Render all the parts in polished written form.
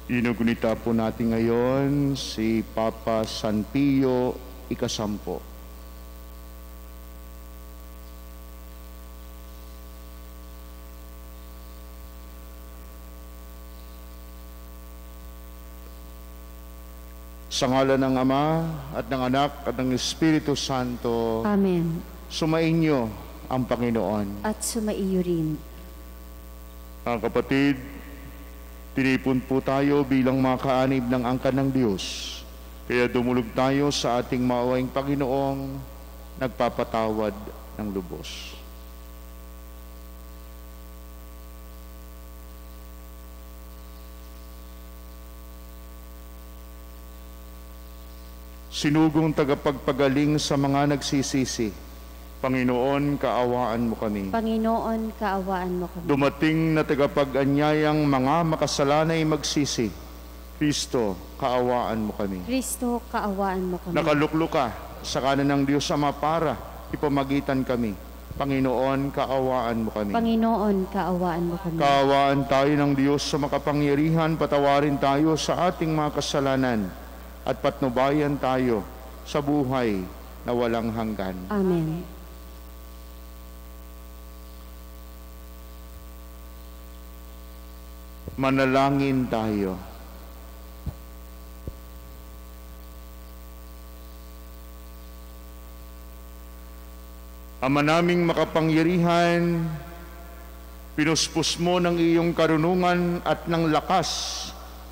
Inugunita po natin ngayon si Papa San Pio Ika-10. Sa ngalan ng Ama at ng Anak at ng Espiritu Santo. Amen. Sumainyo ang Panginoon. At sumaiyo rin. Mga kapatid, tinipon po tayo bilang mga kaanib ng angkan ng Diyos. Kaya dumulog tayo sa ating maawaing Panginoong nagpapatawad ng lubos. Sinugong tagapagpagaling sa mga nagsisisi, Panginoon, kaawaan mo kami. Panginoon, kaawaan mo kami. Dumating na tagapag-anyayang mga makasalanay magsisi, Kristo, kaawaan mo kami. Kristo, kaawaan mo kami. Nakaluklok ka sa kanan ng Diyos Ama para ipamagitan kami. Panginoon, kaawaan mo kami. Panginoon, kaawaan mo kami. Kaawaan tayo ng Diyos sa makapangyarihan, patawarin tayo sa ating mga kasalanan at patnubayan tayo sa buhay na walang hanggan. Amen. Manalangin tayo. Ama naming makapangyarihan, pinuspos mo ng iyong karunungan at ng lakas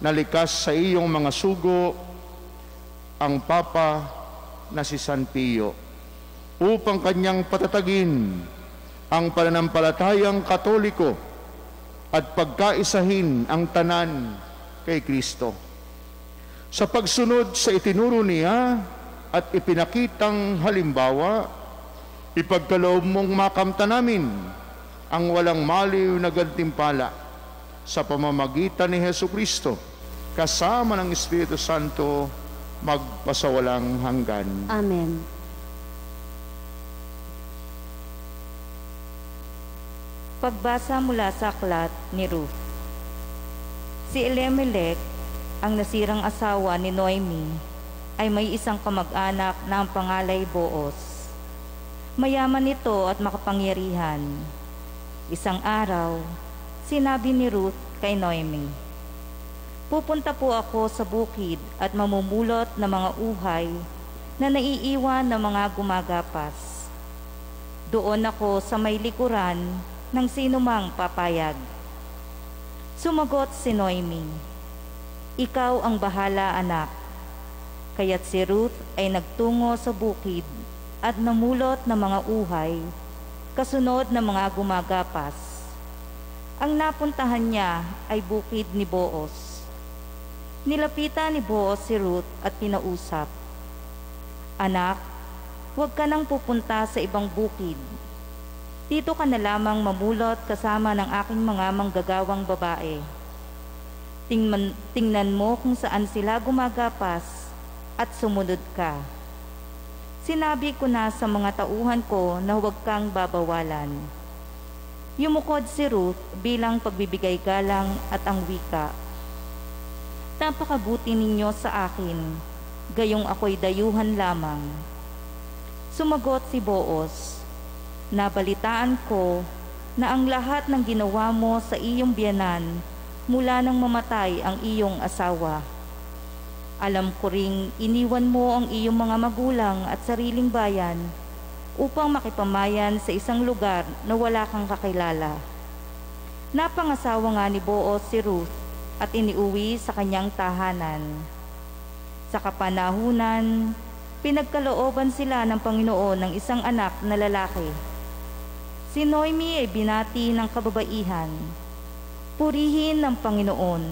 na likas sa iyong mga sugo ang Papa na si San Pio upang kanyang patatagin ang pananampalatayang Katoliko at pagkaisahin ang tanan kay Kristo. Sa pagsunod sa itinuro niya at ipinakitang halimbawa, ipagkaloob mong makamta namin ang walang maliw na gantimpala sa pamamagitan ni Jesucristo kasama ng Espiritu Santo magpasawalang hanggan. Amen. Pagbasa mula sa aklat ni Ruth. Si Elimelech, ang nasirang asawa ni Noemi, ay may isang kamag-anak na ang pangalay Boaz. Mayaman ito at makapangyarihan. Isang araw, sinabi ni Ruth kay Noemi, "Pupunta po ako sa bukid at mamumulot ng mga uhay na naiiwan ng mga gumagapas. Doon ako sa may likuran ng sinumang papayag." Sumagot si Noemi, "Ikaw ang bahala, anak." Kaya't si Ruth ay nagtungo sa bukid at namulot ng mga uhay, kasunod ng mga gumagapas. Ang napuntahan niya ay bukid ni Boaz. Nilapitan ni Boaz si Ruth at kinausap, "Anak, huwag ka nang pupunta sa ibang bukid. Dito ka na lamang mamulot kasama ng aking mga manggagawang babae. Tingnan mo kung saan sila gumagapas at sumunod ka. Sinabi ko na sa mga tauhan ko na huwag kang babawalan." Yumukod si Ruth bilang pagbibigay galang at ang wika, "Napakabuti ninyo sa akin, gayong ako'y dayuhan lamang." Sumagot si Boaz, "Nabalitaan ko na ang lahat ng ginawa mo sa iyong biyanan mula nang mamatay ang iyong asawa. Alam ko ring iniwan mo ang iyong mga magulang at sariling bayan upang makipamayan sa isang lugar na wala kang kakilala." Napangasawa nga ni Boaz si Ruth at iniuwi sa kanyang tahanan. Sa kapanahunan, pinagkalooban sila ng Panginoon ng isang anak na lalaki. Si Noemi ay binati ng kababaihan, "Purihin ng Panginoon."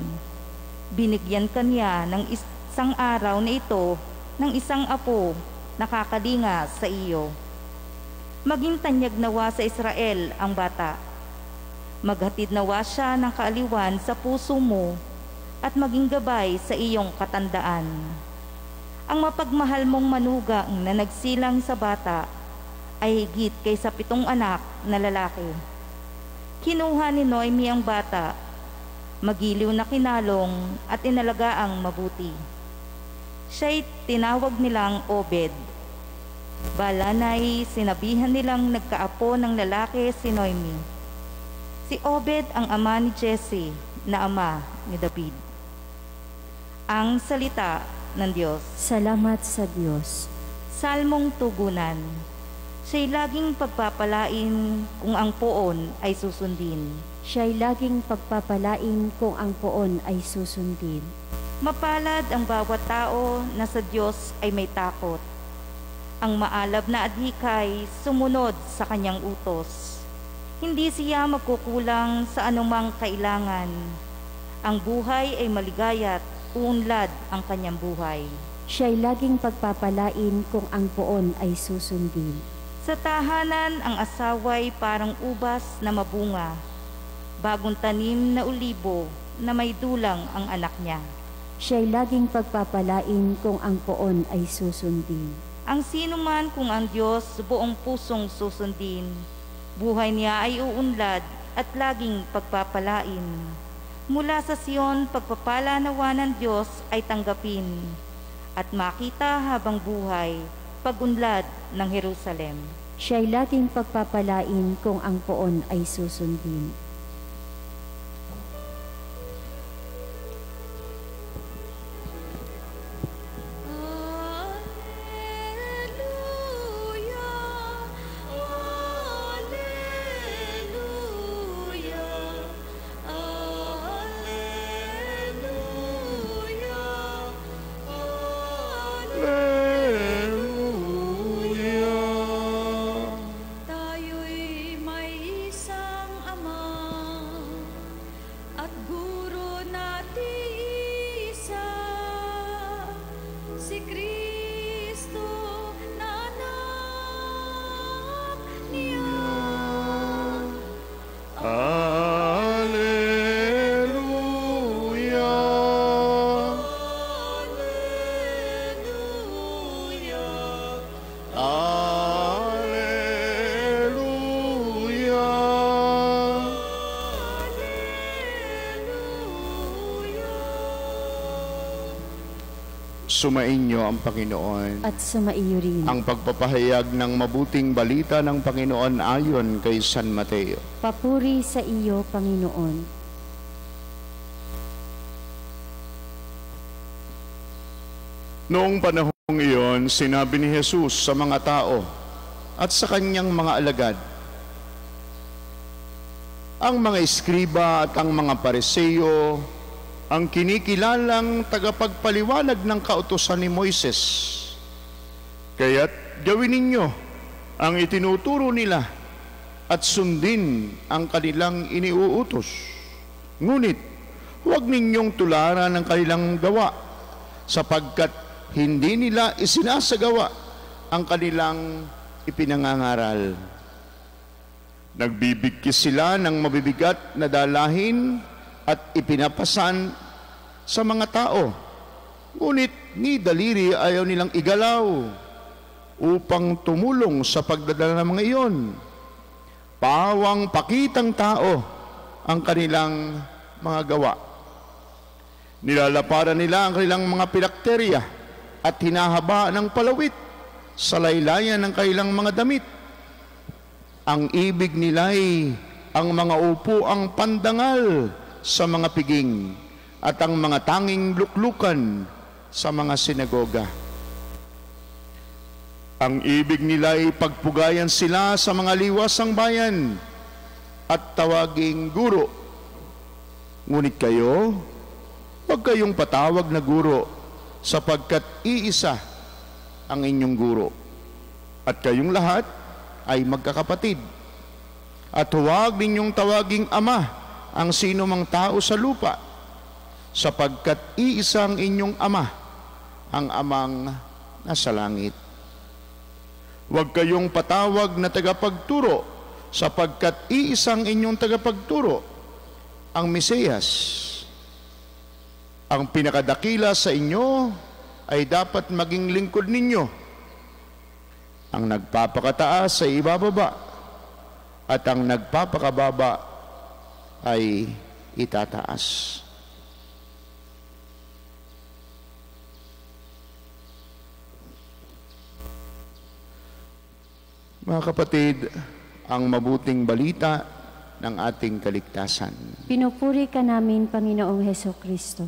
Binigyan kanya ng isang araw na ito ng isang apo na kakalinga sa iyo. Maging tanyag nawa sa Israel ang bata. Maghatid nawa siya ng kaaliwan sa puso mo at maging gabay sa iyong katandaan. Ang mapagmahal mong manugang na nagsilang sa bata ay higit kaysa 7 anak na lalaki. Kinuha ni Noemi ang bata magiliw na kinalong at inalagaang mabuti. Siya'y tinawag nilang Obed. Balanay, sinabihan nilang nagkaapo ng lalaki si Noemi. Si Obed ang ama ni Jesse na ama ni David. Ang salita ng Diyos. Salamat sa Diyos. Salmong tugunan. Siya'y laging pagpapalain kung ang poon ay susundin. Siya'y laging pagpapalain kung ang poon ay susundin. Mapalad ang bawat tao na sa Diyos ay may takot. Ang maalab na adhikay sumunod sa kanyang utos. Hindi siya magkukulang sa anumang kailangan. Ang buhay ay maligaya't uunlad ang kanyang buhay. Siya'y laging pagpapalain kung ang poon ay susundin. Sa tahanan ang asaway parang ubas na mabunga, bagong tanim na ulibo na may dulang ang anak niya. Siya'y laging pagpapalain kung ang poon ay susundin. Ang sino man kung ang Diyos buong pusong susundin, buhay niya ay uunlad at laging pagpapalain. Mula sa Sion, pagpapala nawa ng Diyos ay tanggapin at makita habang buhay pagunlad ng Jerusalem. Siya'y laging pagpapalain kung ang poon ay susundin. Tayo'y may isang Ama at Guro natin isa, si Kristo na anak niya. Hallelujah! Hallelujah! Sumainyo ang Panginoon. At sumaiyo rin. Ang pagpapahayag ng mabuting balita ng Panginoon ayon kay San Mateo. Papuri sa iyo, Panginoon. Noong panahong iyon, sinabi ni Jesus sa mga tao at sa kanyang mga alagad, ang mga eskriba at ang mga pareseyo ang kinikilalang tagapagpaliwanag ng kautusan ni Moises. Kaya't gawin ninyo ang itinuturo nila at sundin ang kanilang iniuutos. Ngunit huwag ninyong tularan ang kanilang gawa, sapagkat hindi nila isinasagawa ang kanilang ipinangangaral. Nagbibigkis sila ng mabibigat na dalahin at ipinapasan sa mga tao. Ngunit ni daliri ayaw nilang igalaw upang tumulong sa pagdadala ng mga iyon. Pawang pakitang tao ang kanilang mga gawa. Nilalaparan nila ang kanilang mga pilakterya at hinahaba ng palawit sa laylayan ng kanilang mga damit. Ang ibig nila'y ang mga upuang pandangal sa mga piging at ang mga tanging luklukan sa mga sinagoga. Ang ibig nila'y pagpugayan sila sa mga liwasang bayan at tawaging guro. Ngunit kayo, huwag kayong patawag na guro, sapagkat iisa ang inyong guro. At kayong lahat ay magkakapatid. At huwag ninyong tawaging ama ang sino mang tao sa lupa, sapagkat iisa ang inyong ama, ang amang nasa langit. Huwag kayong patawag na tagapagturo, sapagkat iisang inyong tagapagturo, ang Mesiyas. Ang pinakadakila sa inyo ay dapat maging lingkod ninyo. Ang nagpapakataas ay ibababa, at ang nagpapakababa ay itataas. Mga kapatid, ang mabuting balita ng ating kaligtasan. Pinupuri ka namin, Panginoong Hesukristo.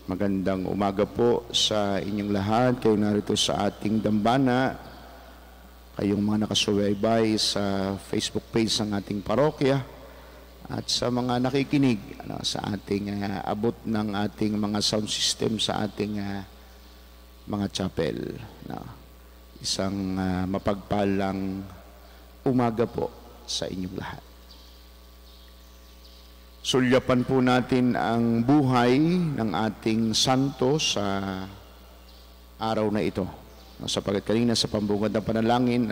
Magandang umaga po sa inyong lahat. Kayo narito sa ating dambana. Kayong mga nakasubaybay sa Facebook page ng ating parokya at sa mga nakikinig sa ating abot ng ating mga sound system sa ating mga chapel. Isang mapagpalang umaga po sa inyong lahat. Sulyapan po natin ang buhay ng ating santo sa araw na ito. Sapagkat kanina sa pambungad ng panalangin,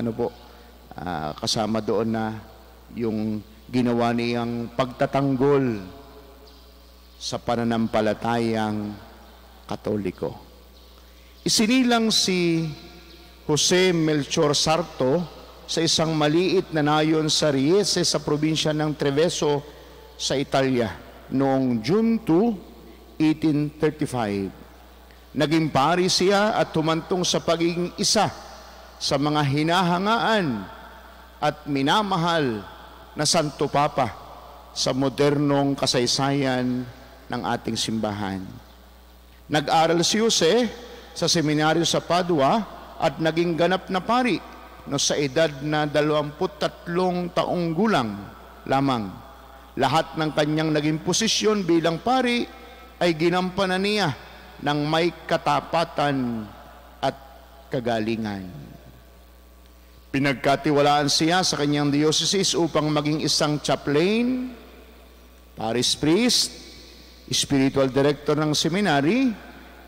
kasama doon na yung ginawa niyang pagtatanggol sa pananampalatayang Katoliko. Isinilang si Jose Melchor Sarto sa isang maliit na nayon sa Riese sa probinsya ng Treviso sa Italia noong June 2, 1835. Naging pari siya at tumantong sa pagiging isa sa mga hinahangaan at minamahal na Santo Papa sa modernong kasaysayan ng ating simbahan. Nag-aral si Jose sa seminaryo sa Padua at naging ganap na pari sa edad na 23 taong gulang lamang. Lahat ng kanyang naging posisyon bilang pari ay ginampanan niya ng may katapatan at kagalingan. Pinagkatiwalaan siya sa kanyang diocese upang maging isang chaplain, parish priest, spiritual director ng seminary,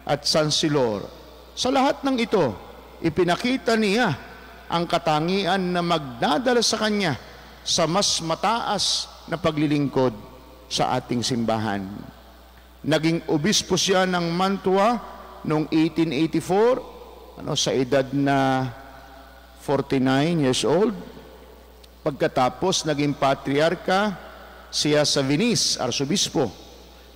at sansilor. Sa lahat ng ito, ipinakita niya ang katangian na magdadala sa kanya sa mas mataas na paglilingkod sa ating simbahan. Naging obispo siya ng Mantua noong 1884, sa edad na 49 years old. Pagkatapos, naging patriarka siya sa Venice, arsobispo.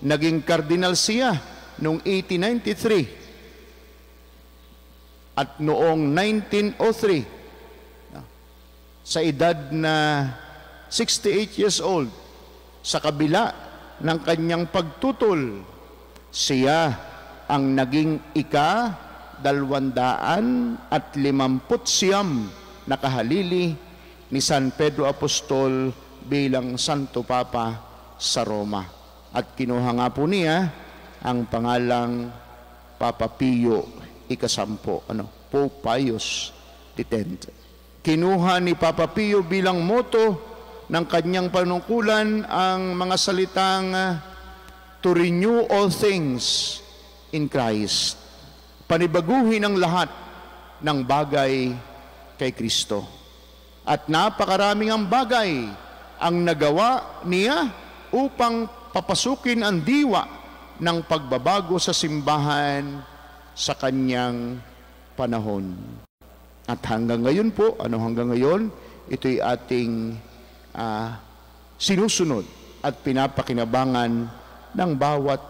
Naging kardinal siya noong 1893. At noong 1903, sa edad na 68 years old, sa kabila ng kanyang pagtutol, siya ang naging ika-259 na kahalili ni San Pedro Apostol bilang Santo Papa sa Roma. At kinuha nga po niya ang pangalang Papa Pio ika-10, Pope Pius X. Kinuha ni Papa Pio bilang moto ng kanyang panungkulan ang mga salitang to renew all things in Christ. Panibaguhin ang lahat ng bagay kay Kristo. At napakaraming ang bagay ang nagawa niya upang papasukin ang diwa ng pagbabago sa simbahan sa kanyang panahon. At hanggang ngayon po, hanggang ngayon, ito'y ating sinusunod at pinapakinabangan ng bawat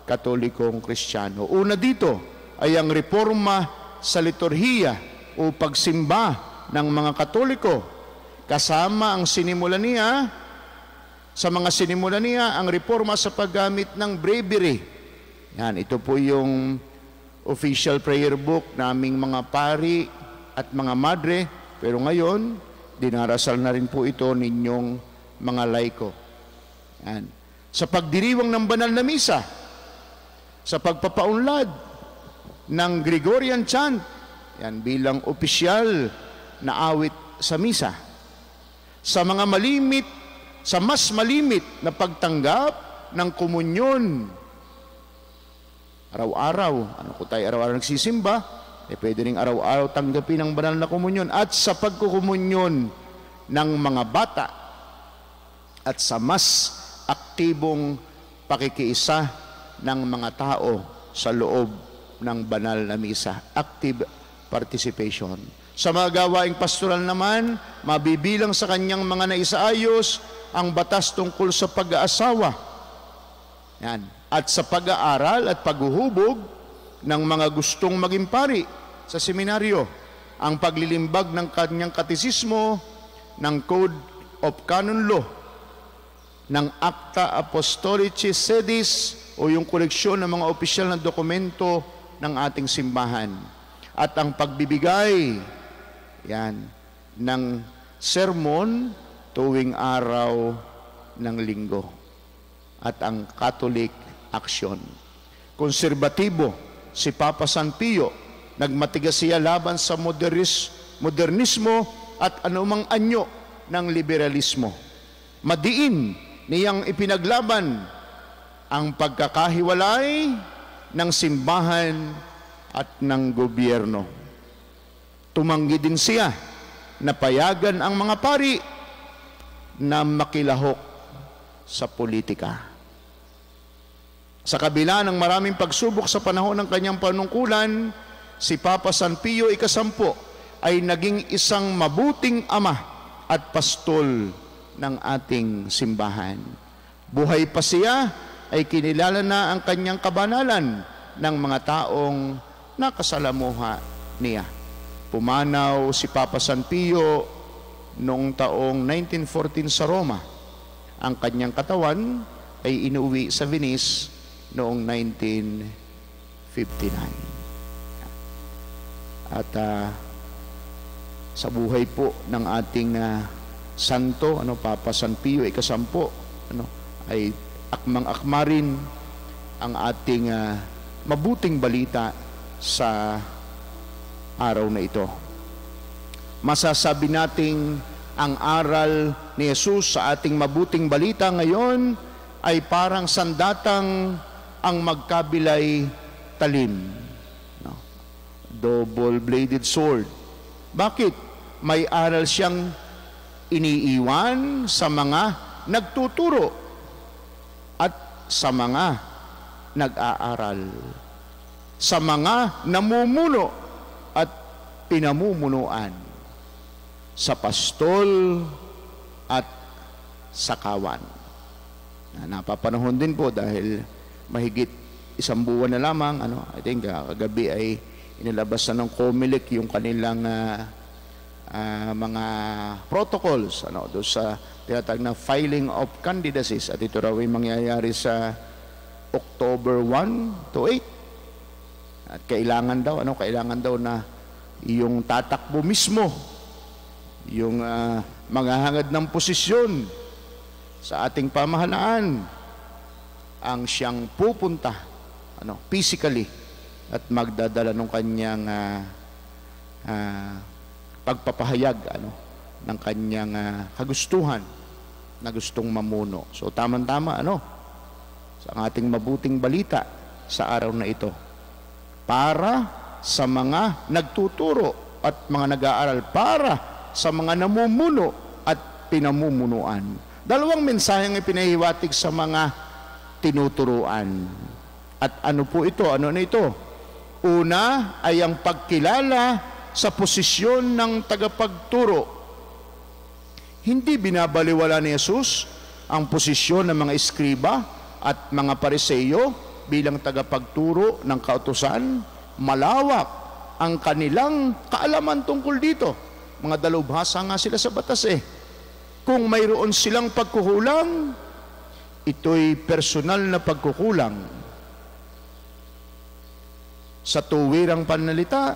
Katolikong Kristiyano. Una dito ay ang reforma sa liturhiya o pagsimba ng mga Katoliko. Kasama ang sinimulan niya, sa mga sinimulan niya, ang reforma sa paggamit ng breviary. Yan, ito po yung official prayer book naming mga pari at mga madre, pero ngayon, dinarasal na rin po ito ninyong mga laiko. Yan. Sa pagdiriwang ng banal na misa, sa pagpapaunlad ng Gregorian chant, yan bilang opisyal na awit sa misa. Sa mga malimit, sa mas malimit na pagtanggap ng komunyon. Araw-araw, tayo araw-araw nagsisimba, pwede rin araw-araw tanggapin ang banal na komunyon. At sa pagkukomunyon ng mga bata at sa mas aktibong pakikiisa ng mga tao sa loob ng banal na misa. Active participation. Sa mga gawaing pastoral naman, mabibilang sa kanyang mga naisaayos ang batas tungkol sa pag-aasawa. Yan. At sa pag-aaral at paghuhubog ng mga gustong maging pari sa seminaryo, ang paglilimbag ng kanyang katisismo, ng Code of Canon Law, ng Acta Apostolici Sedis o yung koleksyon ng mga opisyal na dokumento ng ating simbahan, at ang pagbibigay ng sermon tuwing araw ng linggo, at ang Catholic aksyon. Konserbatibo si Papa San Pio, nagmatigas siya laban sa modernismo at anumang anyo ng liberalismo. Madiin niyang ipinaglaban ang pagkakahiwalay ng simbahan at ng gobyerno. Tumanggi din siya na payagan ang mga pari na makilahok sa politika. Sa kabila ng maraming pagsubok sa panahon ng kanyang panungkulan, si Papa San Pio X ay naging isang mabuting ama at pastol ng ating simbahan. Buhay pa siya, ay kinilala na ang kanyang kabanalan ng mga taong nakasalamuha niya. Pumanaw si Papa San Pio noong taong 1914 sa Roma. Ang kanyang katawan ay inuwi sa Venice noong 1959. At sa buhay po ng ating santo, Papa San Pio X, ay akmang-akma rin ang ating mabuting balita sa araw na ito. Masasabi nating ang aral ni Jesus sa ating mabuting balita ngayon ay parang sandatang ang magkabilay talim. Double-bladed sword. Bakit? May aral siyang iniiwan sa mga nagtuturo at sa mga nag-aaral, sa mga namumuno at pinamumunuan, sa pastol at sa kawan. Napapanahon din po dahil mahigit isang buwan na lamang, I think kagabi ay inilabas na ng COMELEC yung kanilang mga protocols doon sa tinatawag na filing of candidacies, at ito raw ay mangyayari sa October 1 to 8. At kailangan daw na yung tatakbo mismo, yung mga hangad ng posisyon sa ating pamahalaan ang siyang pupunta physically at magdadala ng kanyang pagpapahayag ng kanyang kagustuhan na gustong mamuno. So tama-tama sa ating mabuting balita sa araw na ito, para sa mga nagtuturo at mga nag-aaral, para sa mga namumuno at pinamumunuan. Dalawang mensaheng ipinahiwatig sa mga tinuturuan. At ano po ito? Ano na ito? Una ay ang pagkilala sa posisyon ng tagapagturo. Hindi binabaliwala ni Jesus ang posisyon ng mga eskriba at mga pariseyo bilang tagapagturo ng kautusan. Malawak ang kanilang kaalaman tungkol dito. Mga dalubhasa nga sila sa batas Kung mayroon silang pagkukulang, ito'y personal na pagkukulang. Sa tuwirang pananalita,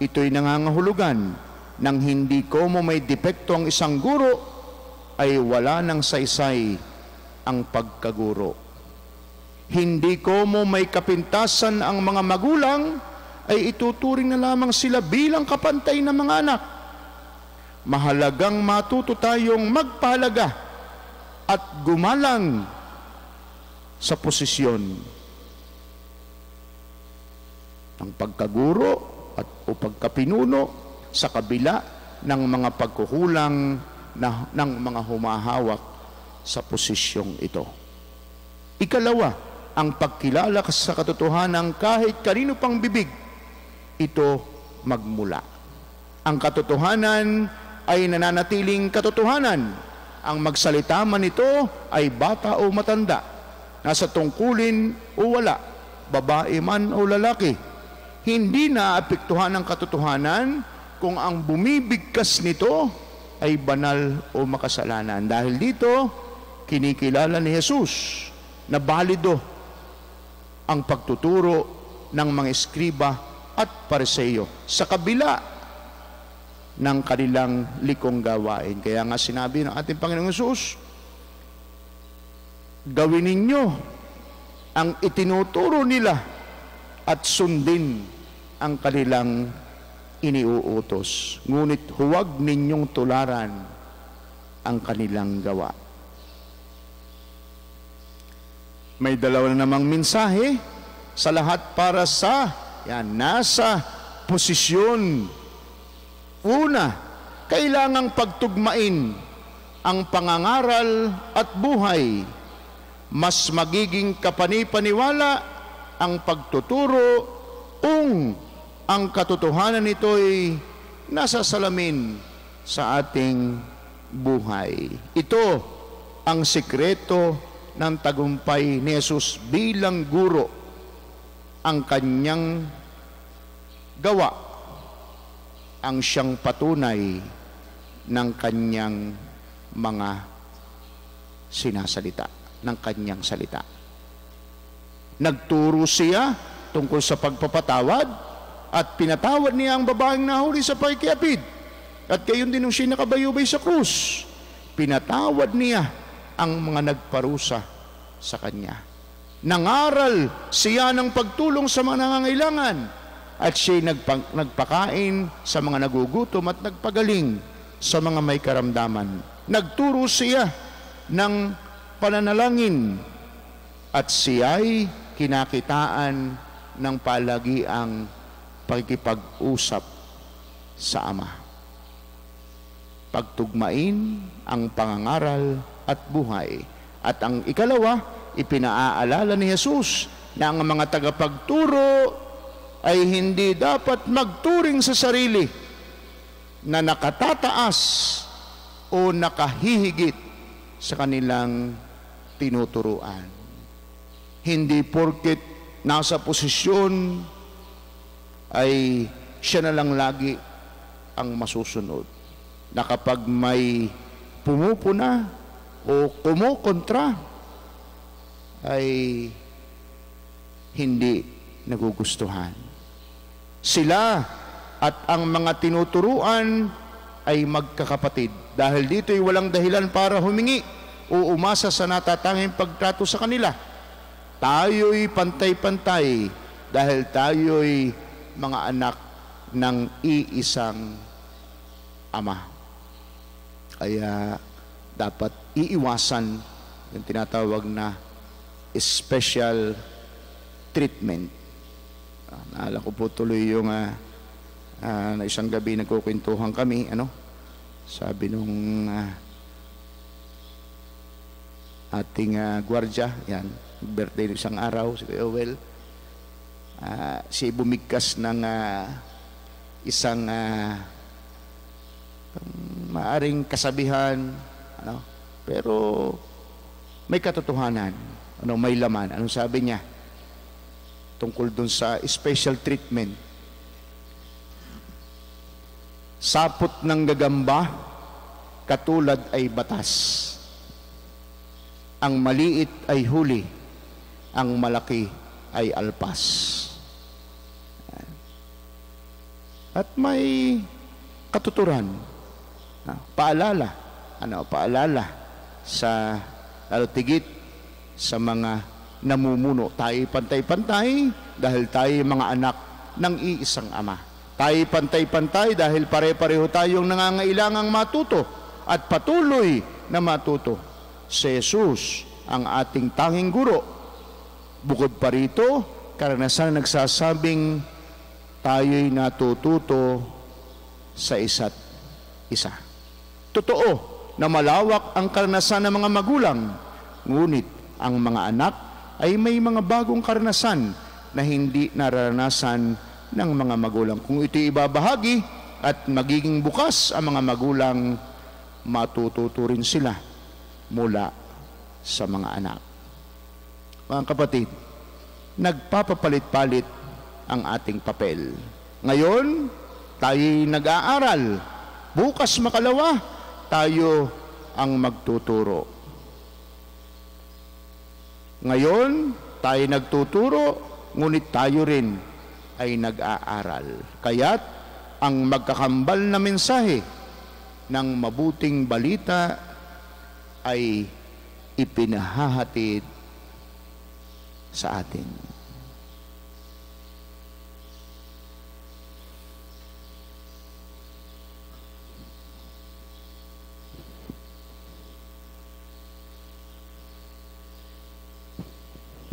ito'y nangangahulugan nang hindi ko mo may depekto ang isang guro, ay wala ng saysay ang pagkaguro. Hindi ko mo may kapintasan ang mga magulang, ay ituturing na lamang sila bilang kapantay ng mga anak. Mahalagang matuto tayong magpahalaga at gumalang sa posisyon ng pagkaguro at o pagkapinuno sa kabila ng mga pagkukulang ng mga humahawak sa posisyong ito. Ikalawa, ang pagkilala sa katotohanan kahit kanino pang bibig ito magmula. Ang katotohanan ay nananatiling katotohanan. Ang magsalita man ito ay bata o matanda, nasa tungkulin o wala, babae man o lalaki. Hindi naapektuhan ng katotohanan kung ang bumibigkas nito ay banal o makasalanan. Dahil dito, kinikilala ni Jesus na balido ang pagtuturo ng mga eskriba at Pariseo sa kabila ng kanilang likong gawain. Kaya nga sinabi ng ating Panginoong Jesus, gawin ninyo ang itinuturo nila at sundin ang kanilang iniuutos. Ngunit huwag ninyong tularan ang kanilang gawa. May dalawa na namang mensahe sa lahat para sa nasa posisyon. Una, kailangang pagtugmain ang pangangaral at buhay. Mas magiging kapani-paniwala ang pagtuturo kung ang katotohanan nito'y nasa salamin sa ating buhay. Ito ang sikreto ng tagumpay ni Jesus bilang guro. Ang kanyang gawa ang siyang patunay ng kanyang mga sinasalita, ng kanyang salita. Nagturo siya tungkol sa pagpapatawad at pinatawad niya ang babaeng nahuli sa pagkiapid. At gayon din nung siya nakabayubay sa krus, pinatawad niya ang mga nagparusa sa kanya. Nangaral siya ng pagtulong sa mga nangangailangan at siya'y nagpakain sa mga nagugutom at nagpagaling sa mga may karamdaman. Nagturo siya ng pananalangin at siya'y kinakitaan ng palagiang pagkipag-usap sa Ama. Pagtugmain ang pangangaral at buhay. At ang ikalawa, ipinaaalala ni Jesus na ang mga tagapagturo ay hindi dapat magturing sa sarili na nakatataas o nakahihigit sa kanilang tinuturuan. Hindi porket nasa posisyon ay siya na lang lagi ang masusunod. Na kapag may pumupuna o kumukontra ay hindi nagugustuhan. Sila at ang mga tinuturuan ay magkakapatid. Dahil dito'y walang dahilan para humingi o umasa sa natatanging pagtrato sa kanila. Tayo'y pantay-pantay dahil tayo'y mga anak ng iisang Ama. Kaya dapat iiwasan yung tinatawag na special treatment. Naalala ko po tuloy yung na isang gabi nagkukwentuhan kami, sabi nung ating gwardya, birthday ng isang araw, si Kuya Owel, siya bumigkas ng isang maaring kasabihan, pero may katotohanan, may laman. Anong sabi niya? Tungkol dun sa special treatment. Sapot ng gagamba, katulad ay batas. Ang maliit ay huli, ang malaki ay alpas. At may katuturan. Paalala sa lalo tigit sa mga namumuno. Tayo pantay-pantay dahil tayo mga anak ng iisang Ama. Tayo pantay-pantay dahil pare-pareho tayong nangangailangang matuto at patuloy na matuto. Si Jesus ang ating tanging guro. Bukod pa rito, karanasan nagsasabing tayo'y natututo sa isa't isa. Totoo na malawak ang karanasan ng mga magulang, ngunit ang mga anak ay may mga bagong karanasan na hindi nararanasan ng mga magulang. Kung ito ibabahagi, at magiging bukas ang mga magulang, matututo rin sila mula sa mga anak. Mga kapatid, nagpapapalit-palit ang ating papel. Ngayon, tayo'y nag-aaral. Bukas makalawa, tayo ang magtuturo. Ngayon, tayo nagtuturo, ngunit tayo rin ay nag-aaral. Kaya't ang magkakambal na mensahe ng mabuting balita ay ipinahahatid sa atin.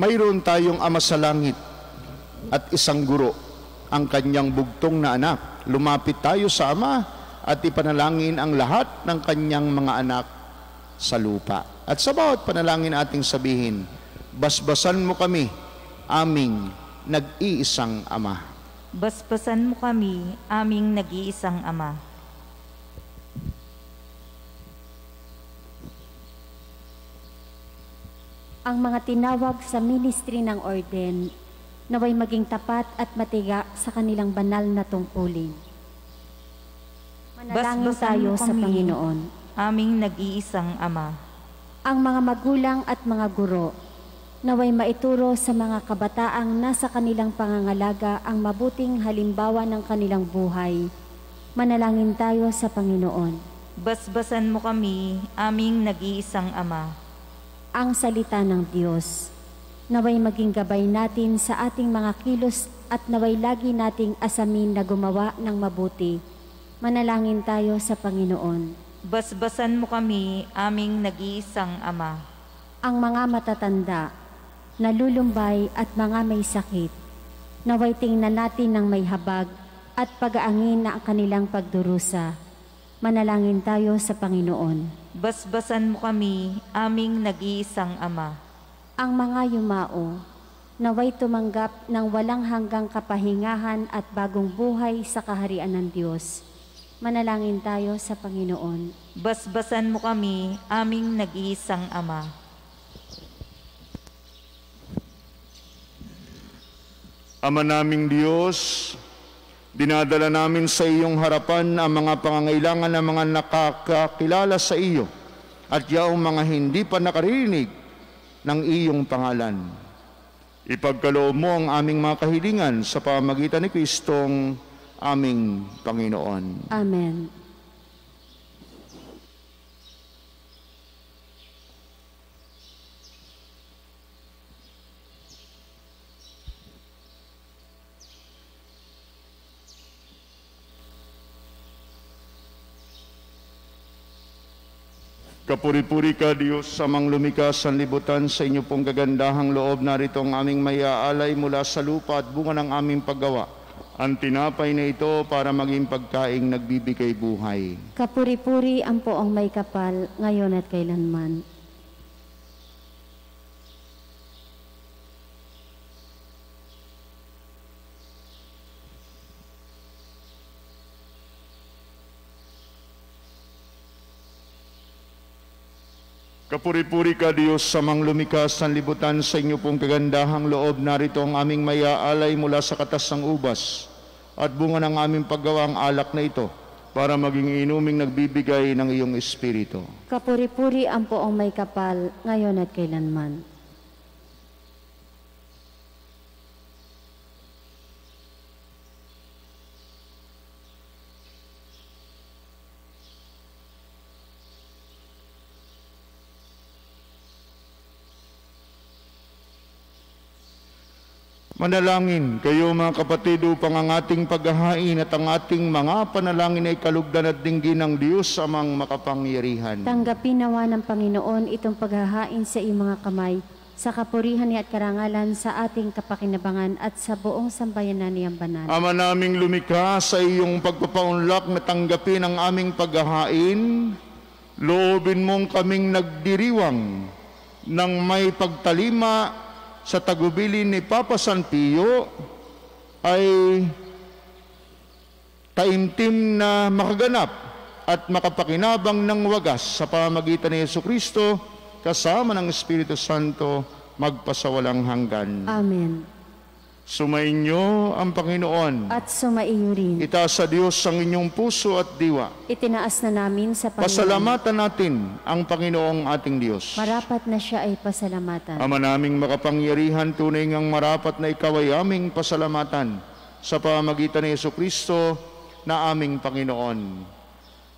Mayroon tayong Ama sa langit at isang guro, ang kanyang bugtong na anak. Lumapit tayo sa Ama at ipanalangin ang lahat ng kanyang mga anak sa lupa. At sa bawat panalangin ating sabihin, basbasan mo kami, aming nag-iisang Ama. Basbasan mo kami, aming nag-iisang Ama. Ang mga tinawag sa ministry ng orden naway maging tapat at matiga sa kanilang banal na tungkulin. Manalangin Basbasan tayo mo sa kami, Panginoon. aming nag-iisang Ama. Ang mga magulang at mga guro naway maituro sa mga kabataang nasa kanilang pangangalaga ang mabuting halimbawa ng kanilang buhay. Manalangin tayo sa Panginoon. Basbasan mo kami, aming nag-iisang Ama. Ang salita ng Diyos naway maging gabay natin sa ating mga kilos at naway lagi nating asamin na gumawa ng mabuti. Manalangin tayo sa Panginoon. Basbasan mo kami, aming nag-iisang Ama. Ang mga matatanda, nalulumbay at mga may sakit, naway tingnan natin ng may habag at pag-aangin na ang kanilang pagdurusa. Manalangin tayo sa Panginoon. Basbasan mo kami, aming nag-iisang Ama. Ang mga yumao, naway tumanggap ng walang hanggang kapahingahan at bagong buhay sa kaharian ng Diyos. Manalangin tayo sa Panginoon. Basbasan mo kami, aming nag-iisang Ama. Ama naming Diyos, dinadala namin sa iyong harapan ang mga pangangailangan ng mga nakakakilala sa iyo at yaong mga hindi pa nakarinig ng iyong pangalan. Ipagkaloob mo ang aming mga kahilingan sa pamamagitan ni Kristong aming Panginoon. Amen. Kapuri-puri ka, Diyos, sa mang lumikas ang libutan, sa inyo pong kagandahang loob, narito ang aming mayaalay mula sa lupa at bunga ng aming paggawa. Ang tinapay na ito para maging pagkaing nagbibigay buhay. Kapuri-puri ang poong may kapal, ngayon at kailanman. Kapuri-puri ka, Diyos, sa mang lumikas ang libutan, sa inyo pong kagandahang loob, narito ang aming mayaalay mula sa katas ng ubas at bunga ng aming paggawang alak na ito para maging inuming nagbibigay ng iyong Espiritu. Kapuri-puri ang poong may kapal, ngayon at kailanman. Manalangin kayo mga kapatid upang ang ating paghahain at ang ating mga panalangin ay kalugdan at dinggin ng Diyos amang makapangyarihan. Tanggapin nawa ng Panginoon itong paghahain sa iyong mga kamay, sa kapurihan niya at karangalan sa ating kapakinabangan at sa buong sambayanan niyang banal. Ama naming lumikha, sa iyong pagpapaunlak na tanggapin ang aming paghahain, loobin mong kaming nagdiriwang ng may pagtalima sa tagubilin ni Papa San Pio ay taimtim na makaganap at makapakinabang ng wagas sa pamamagitan ni Jesucristo kasama ng Espiritu Santo magpasawalang hanggan. Amen. Sumainyo ang Panginoon. At sumaiyo rin. Itaas sa Diyos ang inyong puso at diwa. Itinaas na namin sa Panginoon. Pasalamatan natin ang Panginoong ating Diyos. Marapat na siya ay pasalamatan. Ama naming makapangyarihan, tunay ngang marapat na ikaw ay aming pasalamatan sa pamamagitan ni Jesucristo na aming Panginoon.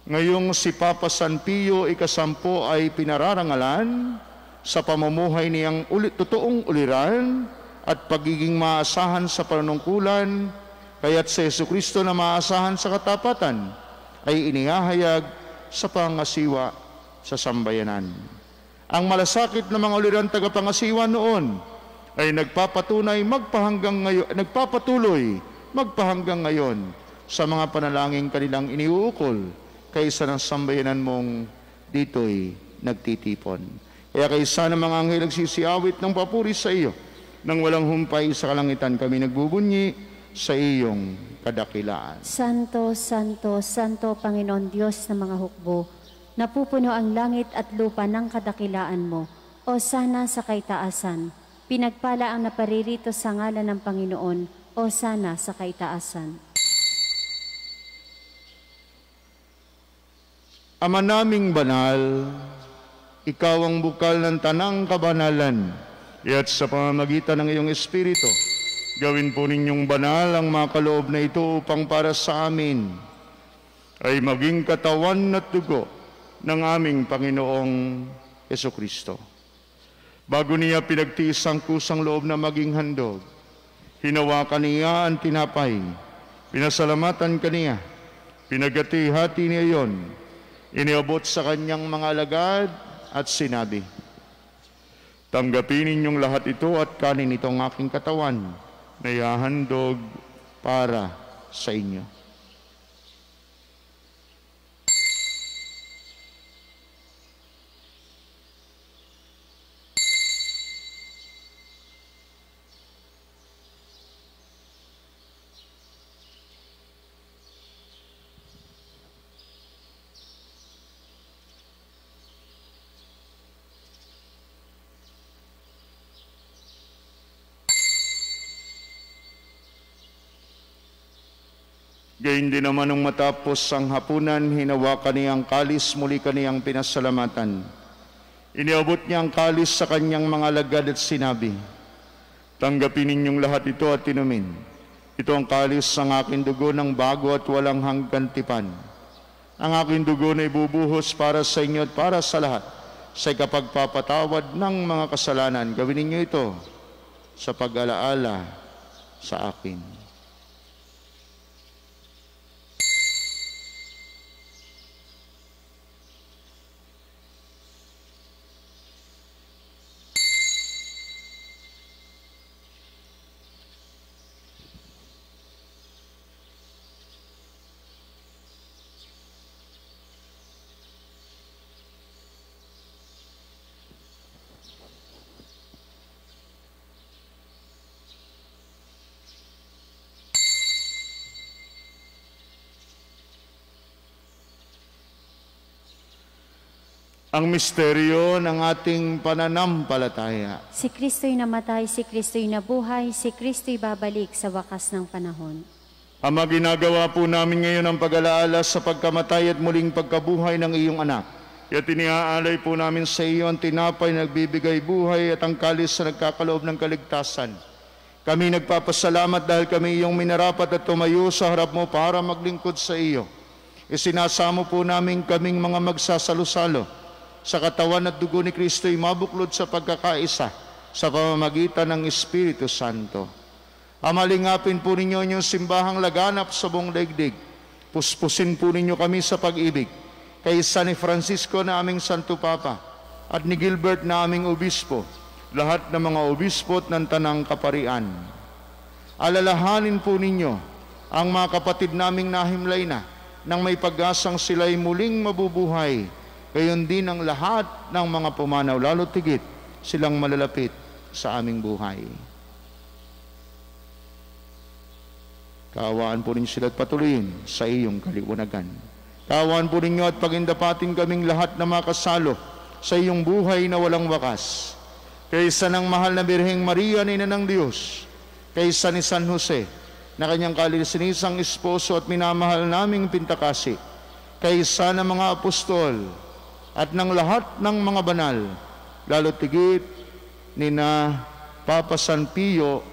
Ngayong si Papa San Pio ika-10 ay pinararangalan sa pamumuhay niyang totoong uliran at pagiging maasahan sa panunungkulan, kaya't si Jesucristo na maasahan sa katapatan ay inihahayag sa pangasiwa sa sambayanan. Ang malasakit na mga uliran tagapangasiwa noon ay nagpapatuloy magpahanggang ngayon sa mga panalangin kanilang iniuukol kaysa ng sambayanan mong dito'y nagtitipon. Kaya kaysa ng mga anghel nagsisiawit ng papuri sa iyo, nang walang humpay sa kalangitan kami nagbubunyi sa iyong kadakilaan. Santo, Santo, Santo, Panginoon Diyos ng mga hukbo, napupuno ang langit at lupa ng kadakilaan mo, o sana sa kaitaasan. Pinagpala ang naparirito sa ngalan ng Panginoon, o sana sa kaitaasan. Ama naming banal, ikaw ang bukal ng tanang kabanalan, at sa pamamagitan ng iyong Espiritu, gawin po ninyong banal ang mga kaloob na ito upang para sa amin ay maging katawan at dugo ng aming Panginoong Jesucristo. Bago niya pinagtiis ang kusang loob na maging handog, hinawakan niya ang tinapay, pinasalamatan kaniya, pinagati-hati niya yon, iniabot sa kanyang mga alagad at sinabi, tanggapin ninyong lahat ito at kanin itong aking katawan na ihahandog para sa inyo. Gayun din naman nung matapos ang hapunan, hinawakan niya ang kalis, muli kaniyang pinasalamatan. Iniabot niya ang kalis sa kanyang mga alagad at sinabi, tanggapin ninyong lahat ito at inumin. Ito ang kalis ng aking dugo ng bago at walang hanggan tipan. Ang aking dugo na ibubuhos para sa inyo at para sa lahat sa ikapagpapatawad ng mga kasalanan. Gawin ninyo ito sa pag-alaala sa akin. Ang misteryo ng ating pananampalataya. Si Kristo'y namatay, si Kristo'y nabuhay, si Kristo'y babalik sa wakas ng panahon. Ama, ginagawa po namin ngayon ang pag-alaala sa pagkamatay at muling pagkabuhay ng iyong anak. Kaya tiniaalay po namin sa iyo ang tinapay na nagbibigay buhay at ang kalis na nagkakaloob ng kaligtasan. Kami nagpapasalamat dahil kami iyong minarapat at tumayo sa harap mo para maglingkod sa iyo. Isinasamo po namin kaming mga magsasalo-salo sa katawan at dugo ni Kristo'y mabuklod sa pagkakaisa sa pamamagitan ng Espiritu Santo. Amalingapin po ninyo inyong simbahang laganap sa buong daigdig. Puspusin po ninyo kami sa pag-ibig kay San Francisco na aming Santo Papa at ni Gilbert na aming Obispo, lahat ng mga obispo at ng Tanang Kaparian. Alalahanin po ninyo ang mga kapatid naming nahimlay na nang may pag-asang sila'y muling mabubuhay. Gayon din ang lahat ng mga pumanaw, lalo tigit silang malalapit sa aming buhay. Kaawaan po ninyo sila at patuloyin sa iyong kaliwanagan. Kaawaan po ninyo at pagindapatin kaming lahat na makasalo sa iyong buhay na walang wakas. Kaysa ng mahal na Birheng Maria, Ina ng Diyos, kaysa ni San Jose, na kanyang kalisinisang esposo at minamahal naming pintakasi, kaysa ng mga apostol at ng lahat ng mga banal, lalo tigit ni na Papa San Pio,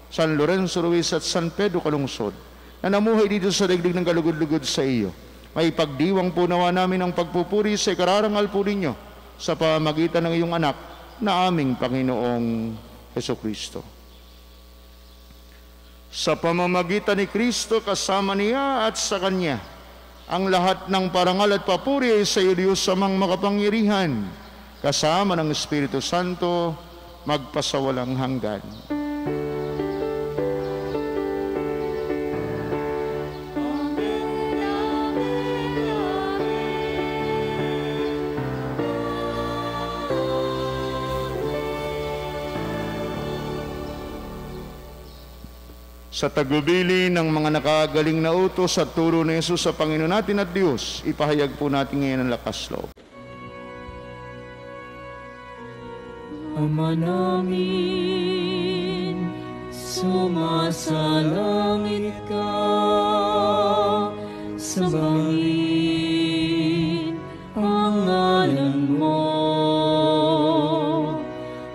San Lorenzo Ruiz at San Pedro Calungsod, na namuhay dito sa daigdig ng kalugod-lugod sa iyo. May pagdiwang po nawa namin ang pagpupuri sa ikararangal po ninyo sa pamagitan ng iyong anak na aming Panginoong Hesukristo. Sa pamamagitan ni Kristo, kasama niya at sa Kanya, ang lahat ng parangal at papuri ay sa iyo, Diyos amang makapangyarihan, kasama ng Espiritu Santo, magpasawalang hanggan. Sa tagubili ng mga nakagaling na utos at turo ni Jesus sa Panginoon natin at Diyos, ipahayag po natin ngayon ang lakas loob. Ama namin, sumasalangit ka, sambahin ang ngalan mo,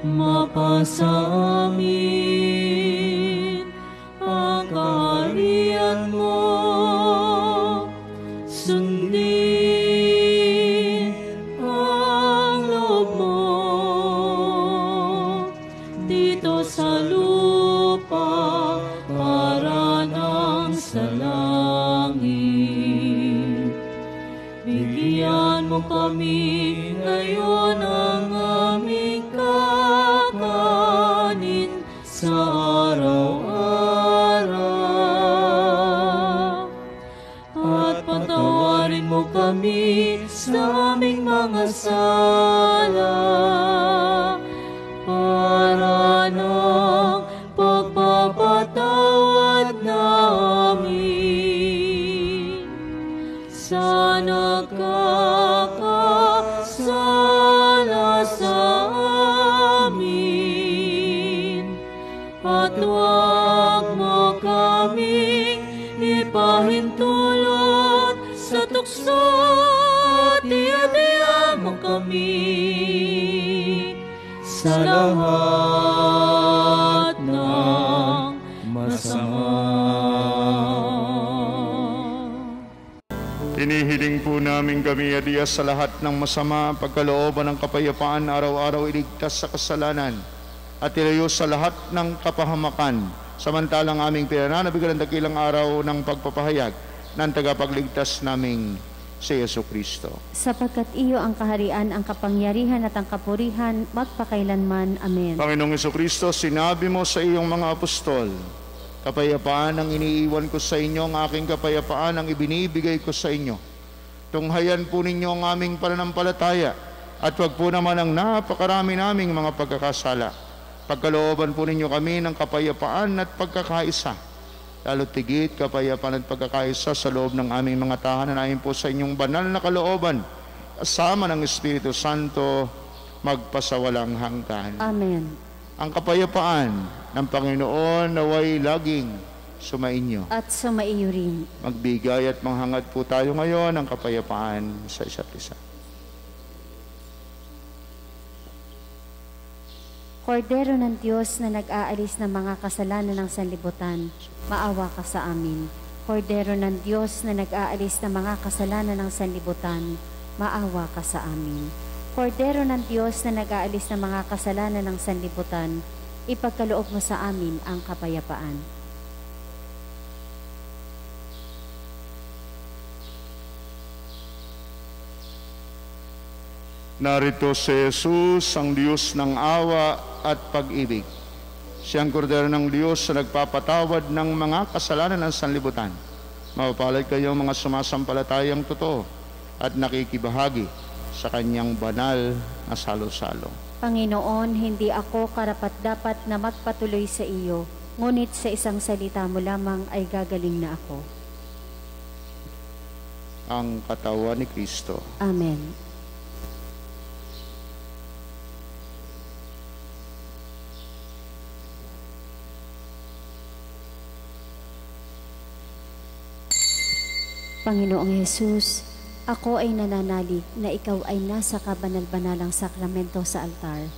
mapasa amin ang kaharian mo, sundin ang loob mo dito sa lupa para nang sa langit. Bigyan mo kami ngayon ang aming kakanin sa araw-araw, at patawarin mo kami sa aming mga sala para ng pagpapatawad namin sa nagkakasala sa amin, at huwag mo kaming ipahintulot sa tukso, at iadya mo kami sa lahat ng masama. Hinihiling po namin kami adiya sa lahat ng masama, pagkalooban ng kapayapaan, araw-araw iligtas sa kasalanan, at ilayo sa lahat ng kapahamakan, samantalang aming pinananabigan ng dakilang araw ng pagpapahayag ng tagapagligtas naming si Jesucristo. Sapagkat iyo ang kaharian, ang kapangyarihan at ang kapurihan, magpakailanman. Amen. Panginoong Jesucristo, sinabi mo sa iyong mga apostol, kapayapaan ang iniiwan ko sa inyo, ang aking kapayapaan ang ibinibigay ko sa inyo. Tunghayan po ninyo ang aming pananampalataya, at wag po naman ang napakarami naming mga pagkakasala. Pagkalooban po ninyo kami ng kapayapaan at pagkakaisa, lalo tigit kapayapaan at pagkakaisa sa loob ng aming mga tahanan, ayon po sa inyong banal na kalooban, kasama ng Espiritu Santo, magpasawalang hanggan. Amen. Ang kapayapaan ng Panginoon naway laging sumainyo. At sumaiyo rin. Magbigay at manghangad po tayo ngayon ng kapayapaan sa isa't isa. Kordero ng Diyos na nag-aalis ng mga kasalanan ng sanlibutan, maawa ka sa amin. Kordero ng Diyos na nag-aalis ng mga kasalanan ng sanlibutan, maawa ka sa amin. Kordero ng Diyos na nag-aalis ng mga kasalanan ng sanlibutan, ipagkaloob mo sa amin ang kapayapaan. Narito si Jesus, ang Diyos ng awa at pag-ibig. Siyang kordero ng Diyos na nagpapatawad ng mga kasalanan ng sanlibutan. Mapapalad kayo mga sumasampalatayang totoo at nakikibahagi sa kanyang banal na salo-salo. Panginoon, hindi ako karapat-dapat na magpatuloy sa iyo, ngunit sa isang salita mo lamang ay gagaling na ako. Ang katawan ni Kristo. Amen. Panginoong Hesus, ako ay nananalig na ikaw ay nasa kabanal-banalang sakramento sa altar.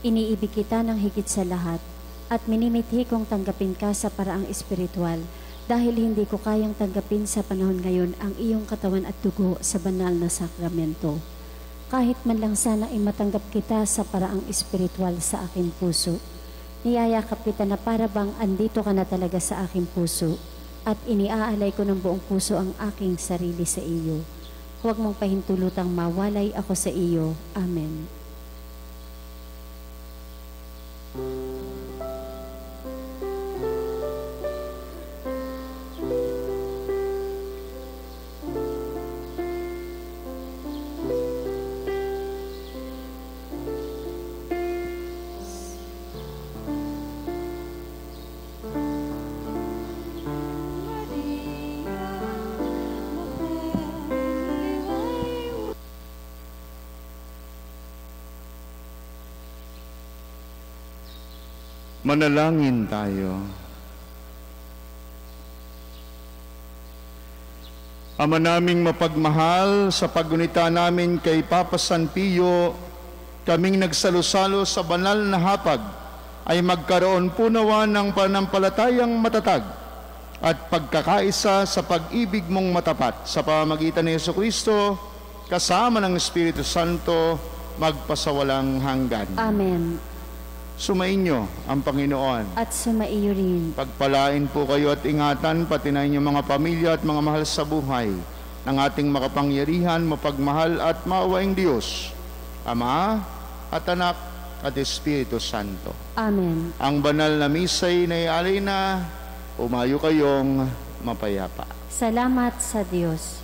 Iniibig kita ng higit sa lahat at minimithi kong tanggapin ka sa paraang espiritual dahil hindi ko kayang tanggapin sa panahon ngayon ang iyong katawan at dugo sa banal na sakramento. Kahit man lang sana ay matanggap kita sa paraang espiritual sa aking puso. Niyayakap kita na para bang andito ka na talaga sa aking puso at iniaalay ko ng buong puso ang aking sarili sa iyo. Huwag mong pahintulutang mawalay ako sa iyo. Amen. Manalangin tayo. Ama naming mapagmahal, sa paggunita namin kay Papa San Pio, kaming nagsalo-salo sa banal na hapag, ay magkaroon po nawa ng pananampalatayang matatag at pagkakaisa sa pag-ibig mong matapat sa pamamagitan ni Jesucristo, kasama ng Espiritu Santo, magpasawalang hanggan. Amen. Sumainyo ang Panginoon. At sumaiyo rin. Pagpalain po kayo at ingatan, pati na inyong mga pamilya at mga mahal sa buhay, ng ating makapangyarihan, mapagmahal at maawaing Diyos, Ama at Anak at Espiritu Santo. Amen. Ang banal na misa'y naialay na, umayo kayong mapayapa. Salamat sa Diyos.